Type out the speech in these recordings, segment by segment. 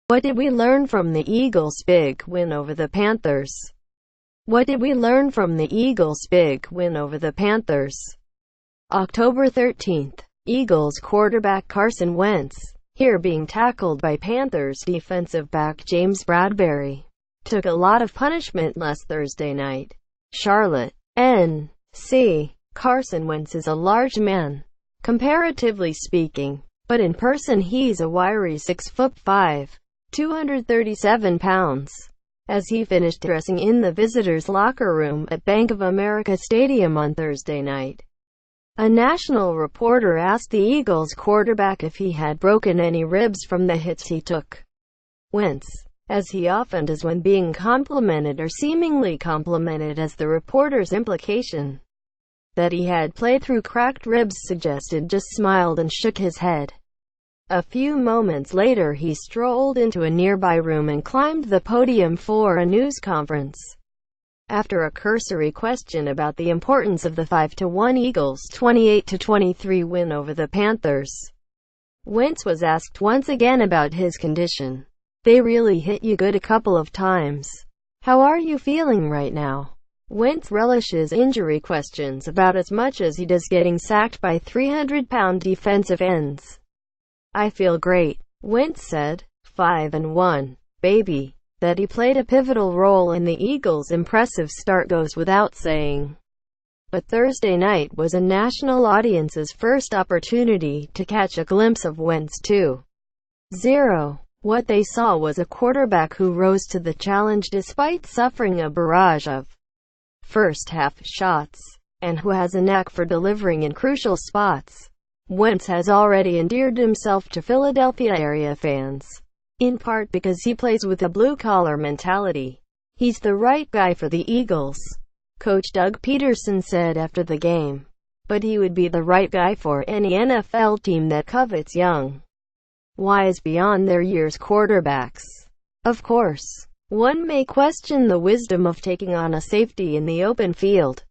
What did we learn from the Eagles' big win over the Panthers? What did we learn from the Eagles' big win over the Panthers? October 13th. Eagles quarterback Carson Wentz, here being tackled by Panthers defensive back James Bradberry, took a lot of punishment last Thursday night. Charlotte, N.C. Carson Wentz is a large man, comparatively speaking, but in person he's a wiry 6'5", 237 pounds. As he finished dressing in the visitors' locker room at Bank of America Stadium on Thursday night, a national reporter asked the Eagles quarterback if he had broken any ribs from the hits he took. Wentz, as he often does when being complimented or seemingly complimented, as the reporter's implication that he had played through cracked ribs suggested, just smiled and shook his head. A few moments later he strolled into a nearby room and climbed the podium for a news conference. After a cursory question about the importance of the 5-1 Eagles' 28-23 win over the Panthers, Wentz was asked once again about his condition. "They really hit you good a couple of times. How are you feeling right now?" Wentz relishes injury questions about as much as he does getting sacked by 300-pound defensive ends. "I feel great," Wentz said. 5-1, baby. That he played a pivotal role in the Eagles' impressive start goes without saying. But Thursday night was a national audience's first opportunity to catch a glimpse of Wentz 2.0. What they saw was a quarterback who rose to the challenge despite suffering a barrage of first-half shots, and who has a knack for delivering in crucial spots. Wentz has already endeared himself to Philadelphia area fans, in part because he plays with a blue-collar mentality. "He's the right guy for the Eagles," Coach Doug Peterson said after the game. "But he would be the right guy for any NFL team that covets young, wise beyond their years quarterbacks." Of course, one may question the wisdom of taking on a safety in the open field.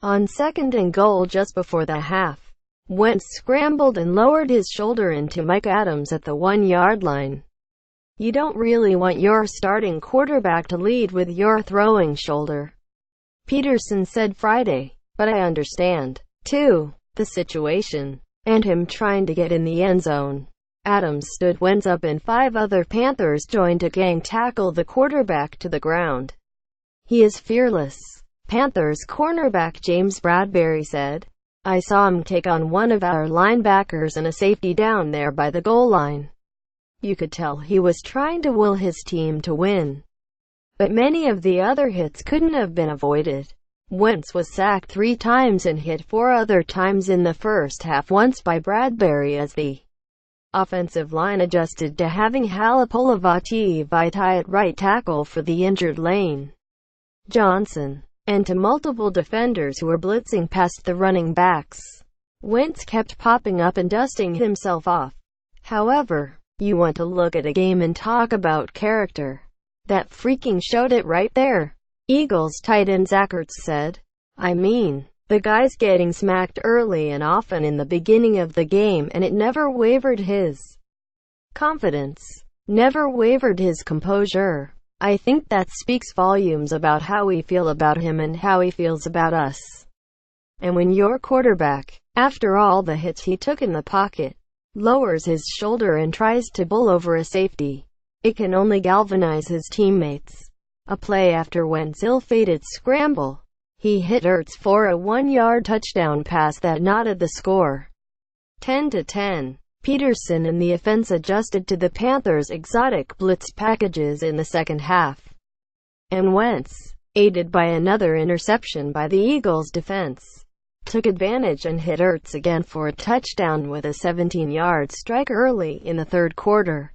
On 2nd and goal just before the half, Wentz scrambled and lowered his shoulder into Mike Adams at the 1-yard line. "You don't really want your starting quarterback to lead with your throwing shoulder," Peterson said Friday. "But I understand, too, the situation, and him trying to get in the end zone." Adams stood Wentz up and 5 other Panthers joined to gang tackle the quarterback to the ground. "He is fearless," Panthers cornerback James Bradberry said. "I saw him take on one of our linebackers and a safety down there by the goal line. You could tell he was trying to will his team to win. But many of the other hits couldn't have been avoided." Wentz was sacked 3 times and hit 4 other times in the first half, once by Bradberry as the offensive line adjusted to having Halapoulivaati Vaitai at right tackle for the injured Lane Johnson, and to multiple defenders who were blitzing past the running backs. Wentz kept popping up and dusting himself off. However, you want to look at a game and talk about character. That freaking showed it right there, Eagles tight end Zach Ertz said. "I mean, the guy's getting smacked early and often in the beginning of the game, and it never wavered his confidence, never wavered his composure. I think that speaks volumes about how we feel about him and how he feels about us. And when your quarterback, after all the hits he took in the pocket, lowers his shoulder and tries to bull over a safety, it can only galvanize his teammates." A play after Wentz's ill-fated scramble, he hit Ertz for a 1-yard touchdown pass that knotted the score. 10-10. Peterson and the offense adjusted to the Panthers' exotic blitz packages in the second half, and Wentz, aided by another interception by the Eagles' defense, took advantage and hit Ertz again for a touchdown with a 17-yard strike early in the third quarter.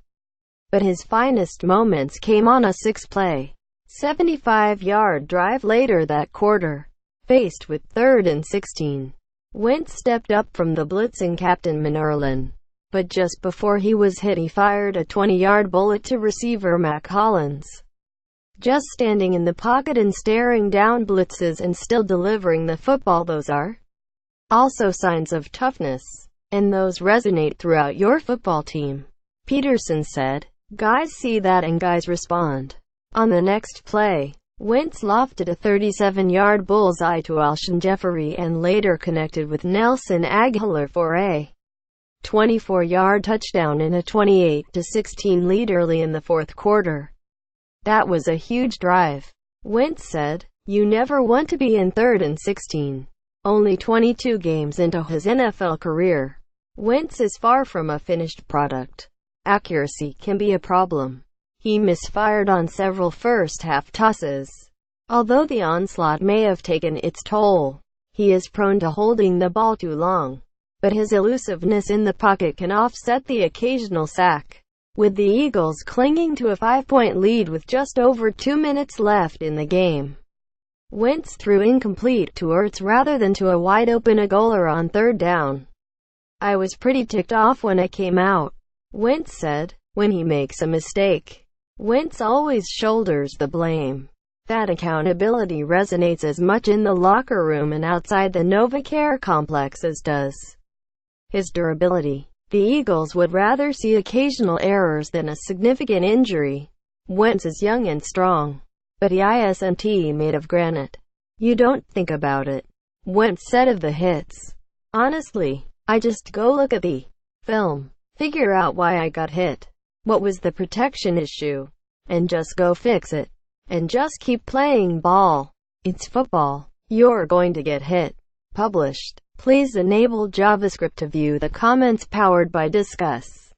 But his finest moments came on a 6-play, 75-yard drive later that quarter. Faced with 3rd and 16, Wentz stepped up from the blitzing Captain Mannerlin, but just before he was hit he fired a 20-yard bullet to receiver Mac Hollins. Just standing in the pocket and staring down blitzes and still delivering the football, those are Also signs of toughness, and those resonate throughout your football team. Peterson said, "Guys see that and guys respond." On the next play, Wentz lofted a 37-yard bullseye to Alshon Jeffery and later connected with Nelson Agholor for a 24-yard touchdown in a 28-16 lead early in the fourth quarter. "That was a huge drive," Wentz said. "You never want to be in 3rd and 16. Only 22 games into his NFL career, Wentz is far from a finished product. Accuracy can be a problem. He misfired on several first-half tosses. Although the onslaught may have taken its toll, he is prone to holding the ball too long. But his elusiveness in the pocket can offset the occasional sack." With the Eagles clinging to a 5-point lead with just over 2 minutes left in the game, Wentz threw incomplete to Ertz rather than to a wide-open Agholor on 3rd down. "I was pretty ticked off when I came out," Wentz said. "When he makes a mistake, Wentz always shoulders the blame. That accountability resonates as much in the locker room and outside the NovaCare complex as does his durability. The Eagles would rather see occasional errors than a significant injury. Wentz is young and strong, but he isn't made of granite. You don't think about it," Wentz said of the hits. "Honestly, I just go look at the film, figure out why I got hit, what was the protection issue, and just go fix it. And just keep playing ball. It's football. You're going to get hit." Published. Please enable JavaScript to view the comments powered by Discuss.